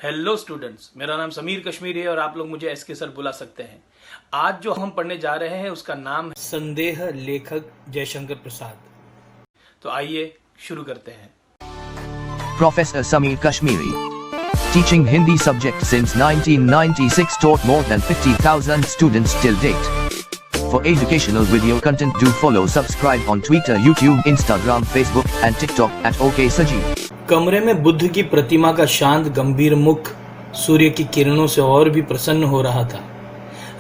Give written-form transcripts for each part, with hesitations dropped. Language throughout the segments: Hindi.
हेलो स्टूडेंट्स, मेरा नाम समीर कश्मीरी है और आप लोग मुझे एसके सर बुला सकते हैं। आज जो हम पढ़ने जा रहे हैं उसका नाम है संदेह, लेखक जयशंकर प्रसाद। तो आइए शुरू करते हैं। Professor Sameer Kashmiri, teaching Hindi subject since 1996, taught more than 50,000 students till date. For educational video content, do follow, subscribe on Twitter, YouTube, Instagram, Facebook and TikTok at OK Sajeev. कमरे में बुद्ध की प्रतिमा का शांत गंभीर मुख सूर्य की किरणों से और भी प्रसन्न हो रहा था।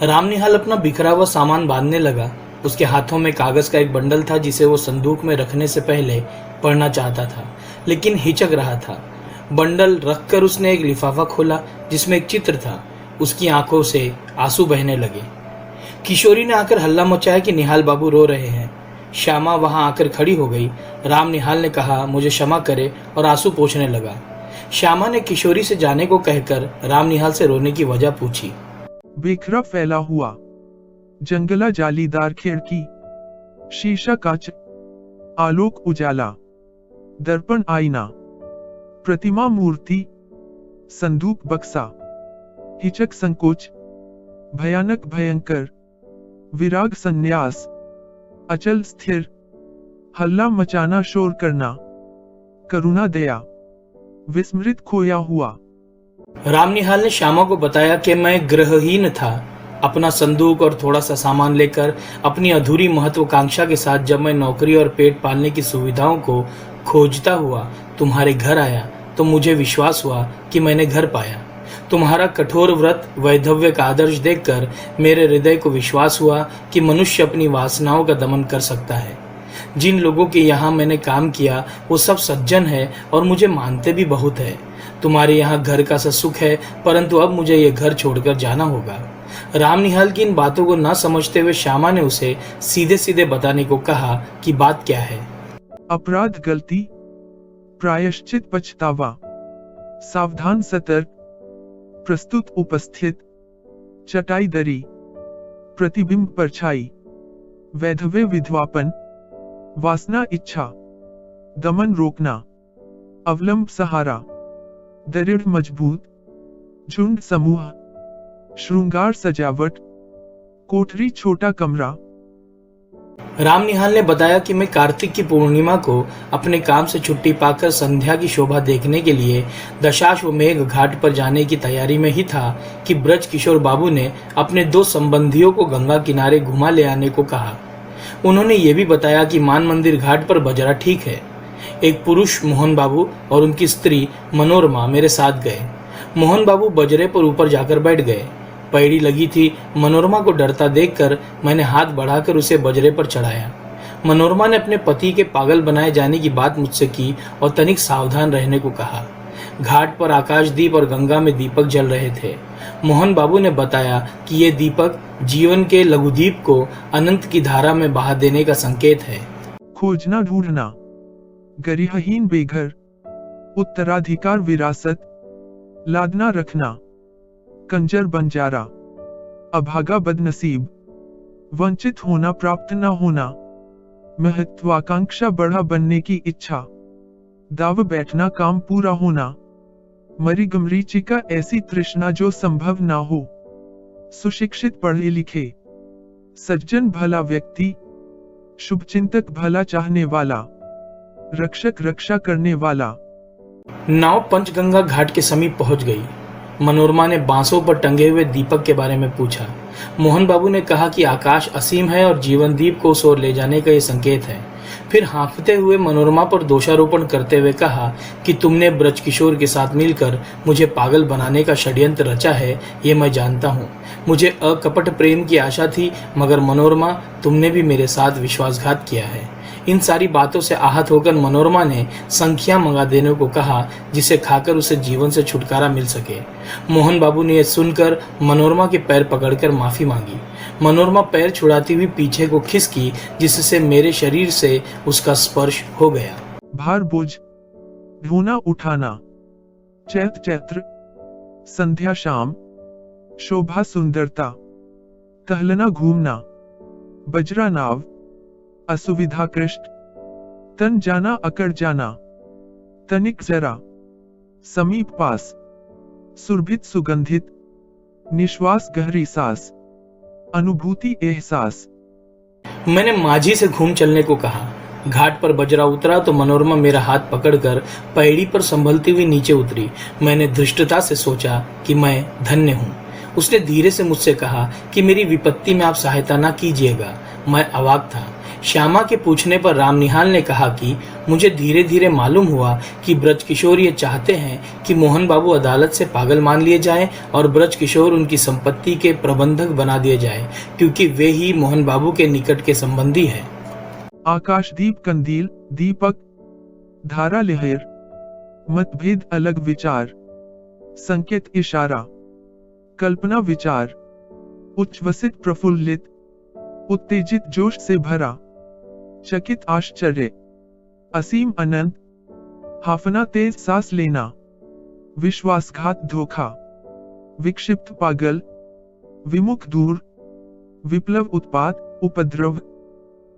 रामनिहाल अपना बिखरा हुआ सामान बांधने लगा। उसके हाथों में कागज का एक बंडल था जिसे वो संदूक में रखने से पहले पढ़ना चाहता था, लेकिन हिचक रहा था। बंडल रखकर उसने एक लिफाफा खोला जिसमें एक चित्र था। उसकी आंखों से आंसू बहने लगे। किशोरी ने आकर हल्ला मचाया कि निहाल बाबू रो रहे हैं। श्यामा वहां आकर खड़ी हो गई। राम निहाल ने कहा, मुझे क्षमा करे, और आंसू पोंछने लगा। श्यामा ने किशोरी से जाने को कहकर राम निहाल से रोने की वजह पूछी। बिखरा फैला हुआ जंगला, जालीदार खिड़की, शीशा कांच, आलोक उजाला, दर्पण आईना, प्रतिमा मूर्ति, संदूक बक्सा, हिचक संकोच, भयानक भयंकर, विराग संन्यास, अचल स्थिर, हल्ला मचाना, शोर करना, करुणा दया, विस्मृत खोया हुआ। रामनिहाल ने श्यामा को बताया कि मैं गृहहीन था। अपना संदूक और थोड़ा सा सामान लेकर अपनी अधूरी महत्वाकांक्षा के साथ जब मैं नौकरी और पेट पालने की सुविधाओं को खोजता हुआ तुम्हारे घर आया तो मुझे विश्वास हुआ कि मैंने घर पाया। तुम्हारा कठोर व्रत वैधव्य का आदर्श देखकर मेरे हृदय को विश्वास हुआ कि मनुष्य अपनी वासनाओं का दमन कर सकता है। जिन लोगों के यहाँ मैंने काम किया वो सब सज्जन है और मुझे मानते भी बहुत है। तुम्हारे यहाँ घर का सा सुख है, परंतु अब मुझे ये घर छोड़कर जाना होगा। रामनिहाल की इन बातों को न समझते हुए श्यामा ने उसे सीधे सीधे बताने को कहा कि बात क्या है। अपराध, गलती, प्रायश्चित, पछतावा, सावधान, सतर्क, प्रस्तुत, उपस्थित, चटाई दरी, प्रतिबिंब, परछाई, वैधव्य, विधवापन, वासना, इच्छा, दमन, रोकना, अवलंब, सहारा, दृढ़, मजबूत, झुंड, समूह, श्रृंगार, सजावट, कोठरी, छोटा कमरा। रामनिहाल ने बताया कि मैं कार्तिक की पूर्णिमा को अपने काम से छुट्टी पाकर संध्या की शोभा देखने के लिए दशाश्वमेध घाट पर जाने की तैयारी में ही था कि ब्रज किशोर बाबू ने अपने दो संबंधियों को गंगा किनारे घुमा ले आने को कहा। उन्होंने ये भी बताया कि मान मंदिर घाट पर बजरा ठीक है। एक पुरुष मोहन बाबू और उनकी स्त्री मनोरमा मेरे साथ गए। मोहन बाबू बजरे पर ऊपर जाकर बैठ गए। पैड़ी लगी थी। मनोरमा को डरता देखकर मैंने हाथ बढ़ाकर उसे बजरे पर चढ़ाया। मनोरमा ने अपने पति के पागल बनाए जाने की बात मुझसे की और तनिक सावधान रहने को कहा। घाट पर आकाशदीप और गंगा में दीपक जल रहे थे। मोहन बाबू ने बताया कि ये दीपक जीवन के लघुदीप को अनंत की धारा में बहा देने का संकेत है। खोजना, ढूंढना, गरिहहीन, बेघर, उत्तराधिकार, विरासत, लादना, रखना, कंजर, बंजारा, अभागा, बदनसीब, वंचित होना, प्राप्त न होना, महत्वाकांक्षा, बढ़ा बनने की इच्छा, दाव बैठना, काम पूरा होना, मरीगमरीचिका, ऐसी तृष्णा जो संभव ना हो, सुशिक्षित, पढ़े लिखे, सज्जन, भला व्यक्ति, शुभचिंतक, भला चाहने वाला, रक्षक, रक्षा करने वाला। नाव पंचगंगा घाट के समीप पहुंच गई। मनोरमा ने बांसों पर टंगे हुए दीपक के बारे में पूछा। मोहन बाबू ने कहा कि आकाश असीम है और जीवन दीप को उस ओर ले जाने का ये संकेत है। फिर हाँफते हुए मनोरमा पर दोषारोपण करते हुए कहा कि तुमने ब्रजकिशोर के साथ मिलकर मुझे पागल बनाने का षड्यंत्र रचा है, ये मैं जानता हूँ। मुझे अकपट प्रेम की आशा थी, मगर मनोरमा तुमने भी मेरे साथ विश्वासघात किया है। इन सारी बातों से आहत होकर मनोरमा ने संख्या मंगा देने को कहा जिसे खाकर उसे जीवन से छुटकारा मिल सके। मोहन बाबू ने यह सुनकर मनोरमा के पैर पकड़कर माफी मांगी। मनोरमा पैर छुड़ाती हुई पीछे को खिसकी जिससे मेरे शरीर से उसका स्पर्श हो गया। भार, बोझ, ढोना, उठाना, चैत, चैत्र, संध्या, शाम, शोभा, सुंदरता, टहलना, घूमना, बजरा, नाव, असुविधा, कृष्ट, तन जाना, अकड़ जाना, तनिक, जरा, समीप, पास, सुरभित सुगंधित, निश्वास गहरी सांस, अनुभूति एहसास। मैंने माझी से घूम चलने को कहा। घाट पर बजरा उतरा तो मनोरमा मेरा हाथ पकड़कर पैड़ी पर संभलती हुई नीचे उतरी। मैंने धृष्टता से सोचा कि मैं धन्य हूँ। उसने धीरे से मुझसे कहा कि मेरी विपत्ति में आप सहायता ना कीजिएगा। मैं अवाक था। श्यामा के पूछने पर रामनिहाल ने कहा कि मुझे धीरे धीरे मालूम हुआ कि ब्रजकिशोर ये चाहते हैं कि मोहन बाबू अदालत से पागल मान लिए जाएं और ब्रजकिशोर उनकी संपत्ति के प्रबंधक बना दिए जाएं, क्योंकि वे ही मोहन बाबू के निकट के संबंधी हैं। आकाशदीप कंदील, दीपक, धारा लहर, मतभेद अलग विचार, संकेत इशारा, कल्पना विचार, उच्छ्वसित प्रफुल्लित, उत्तेजित जोश से भरा, चकित आश्चर्य, असीम अनंत, हाफना तेज सांस लेना, विश्वासघात धोखा, विक्षिप्त पागल, विमुख दूर, विप्लव उत्पात, उपद्रव।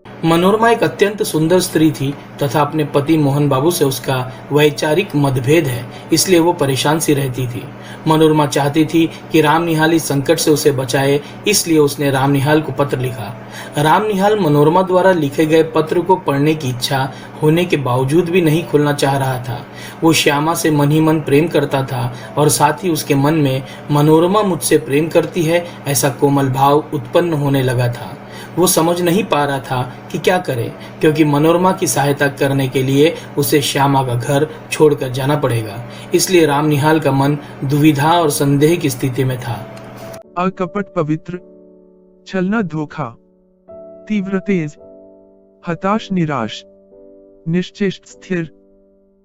मनोरमा एक अत्यंत सुंदर स्त्री थी तथा अपने पति मोहन बाबू से उसका वैचारिक मतभेद है, इसलिए वो परेशान सी रहती थी। मनोरमा चाहती थी कि रामनिहाल इस संकट से उसे बचाए, इसलिए उसने रामनिहाल को पत्र लिखा। रामनिहाल मनोरमा द्वारा लिखे गए पत्र को पढ़ने की इच्छा होने के बावजूद भी नहीं खोलना चाह रहा था। वो श्यामा से मन ही मन प्रेम करता था और साथ ही उसके मन में मनोरमा मुझसे प्रेम करती है ऐसा कोमल भाव उत्पन्न होने लगा था। वो समझ नहीं पा रहा था कि क्या करे, क्योंकि मनोरमा की सहायता करने के लिए उसे श्यामा का घर छोड़कर जाना पड़ेगा। इसलिए रामनिहाल का मन दुविधा और संदेह की स्थिति में था। अकपट पवित्र, छलना धोखा, तीव्र तेज, हताश निराश, निश्चेष्ट स्थिर,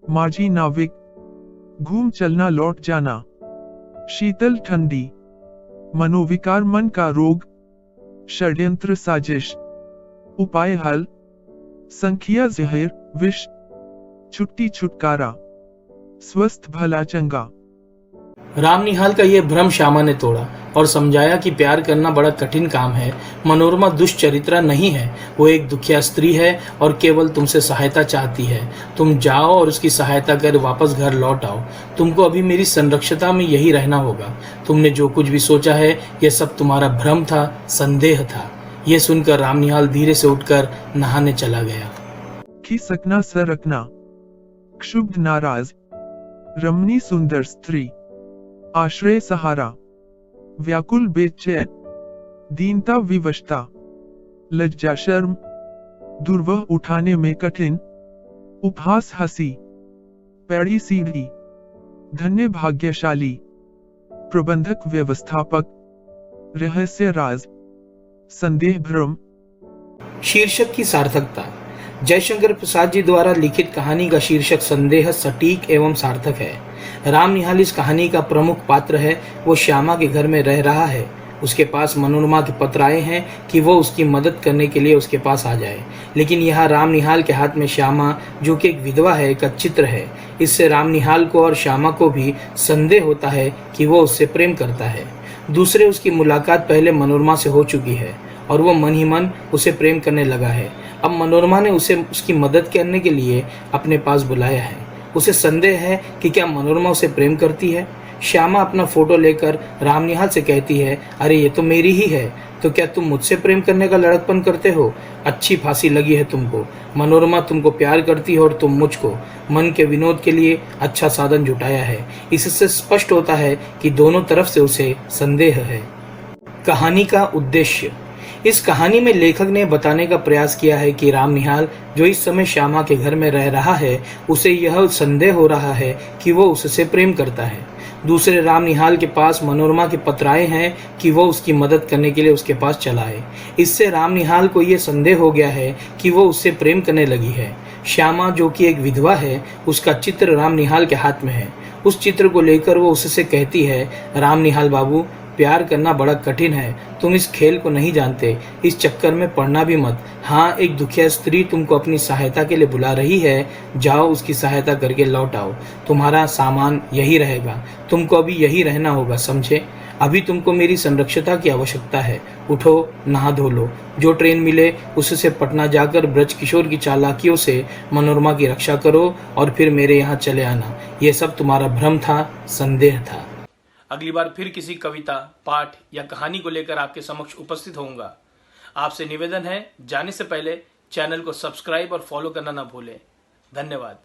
माझी नाविक, घूम चलना लौट जाना, शीतल ठंडी, मनोविकार मन का रोग, षड्यंत्र साजिश, उपाय हल, संख्या जहर विष, छुट्टी छुटकारा, स्वस्थ भला चंगा। रामनिहाल का यह भ्रम श्यामा ने तोड़ा और समझाया कि प्यार करना बड़ा कठिन काम है। मनोरमा दुष्चरित्रा नहीं है, वो एक दुखिया स्त्री है और केवल तुमसे सहायता चाहती है। तुम जाओ और उसकी सहायता कर वापस घर लौट आओ। तुमको अभी मेरी संरक्षता में यही रहना होगा। तुमने जो कुछ भी सोचा है यह सब तुम्हारा भ्रम था, संदेह था। यह सुनकर रामनिहाल धीरे से उठकर नहाने चला गया। खिसकना सरकना, क्षुब्ध नाराज, रमणी सुंदर स्त्री, आश्रय सहारा, व्याकुल बेचैन, दीनता विवशता, लज्जा शर्म, दुर्वह उठाने में कठिन, उपहास हंसी, पैड़ी सीढ़ी, धन्य भाग्यशाली, प्रबंधक व्यवस्थापक, रहस्य राज, संदेह भ्रम। शीर्षक की सार्थकता। जयशंकर प्रसाद जी द्वारा लिखित कहानी का शीर्षक संदेह सटीक एवं सार्थक है। रामनिहाल इस कहानी का प्रमुख पात्र है। वो श्यामा के घर में रह रहा है। उसके पास मनोरमा के पत्र आए हैं कि वो उसकी मदद करने के लिए उसके पास आ जाए, लेकिन यहाँ रामनिहाल के हाथ में श्यामा, जो कि एक विधवा है, का चित्र है। इससे रामनिहाल को और श्यामा को भी संदेह होता है कि वो उससे प्रेम करता है। दूसरे, उसकी मुलाकात पहले मनोरमा से हो चुकी है और वो मन ही मन उसे प्रेम करने लगा है। अब मनोरमा ने उसे उसकी मदद करने के लिए अपने पास बुलाया है। उसे संदेह है कि क्या मनोरमा उसे प्रेम करती है। श्यामा अपना फोटो लेकर रामनिहाल से कहती है, अरे ये तो मेरी ही है, तो क्या तुम मुझसे प्रेम करने का लड़कपन करते हो? अच्छी फांसी लगी है तुमको। मनोरमा तुमको प्यार करती है और तुम मुझको। मन के विनोद के लिए अच्छा साधन जुटाया है। इससे स्पष्ट होता है कि दोनों तरफ से उसे संदेह है। कहानी का उद्देश्य। इस कहानी में लेखक ने बताने का प्रयास किया है कि रामनिहाल, जो इस समय श्यामा के घर में रह रहा है, उसे यह संदेह हो रहा है कि वो उससे प्रेम करता है। दूसरे, रामनिहाल के पास मनोरमा के पत्र आए हैं कि वो उसकी मदद करने के लिए उसके पास चला है। इससे रामनिहाल को यह संदेह हो गया है कि वो उससे प्रेम करने लगी है। श्यामा, जो कि एक विधवा है, उसका चित्र रामनिहाल के हाथ में है। उस चित्र को लेकर वो उससे कहती है, रामनिहाल बाबू, प्यार करना बड़ा कठिन है। तुम इस खेल को नहीं जानते, इस चक्कर में पड़ना भी मत। हाँ, एक दुखिया स्त्री तुमको अपनी सहायता के लिए बुला रही है, जाओ उसकी सहायता करके लौट आओ। तुम्हारा सामान यही रहेगा, तुमको अभी यही रहना होगा, समझे? अभी तुमको मेरी संरक्षता की आवश्यकता है। उठो, नहा धो लो, जो ट्रेन मिले उससे पटना जाकर ब्रजकिशोर की चालाकियों से मनोरमा की रक्षा करो और फिर मेरे यहाँ चले आना। यह सब तुम्हारा भ्रम था, संदेह था। अगली बार फिर किसी कविता, पाठ या कहानी को लेकर आपके समक्ष उपस्थित होऊंगा। आपसे निवेदन है, जाने से पहले चैनल को सब्सक्राइब और फॉलो करना ना भूलें। धन्यवाद।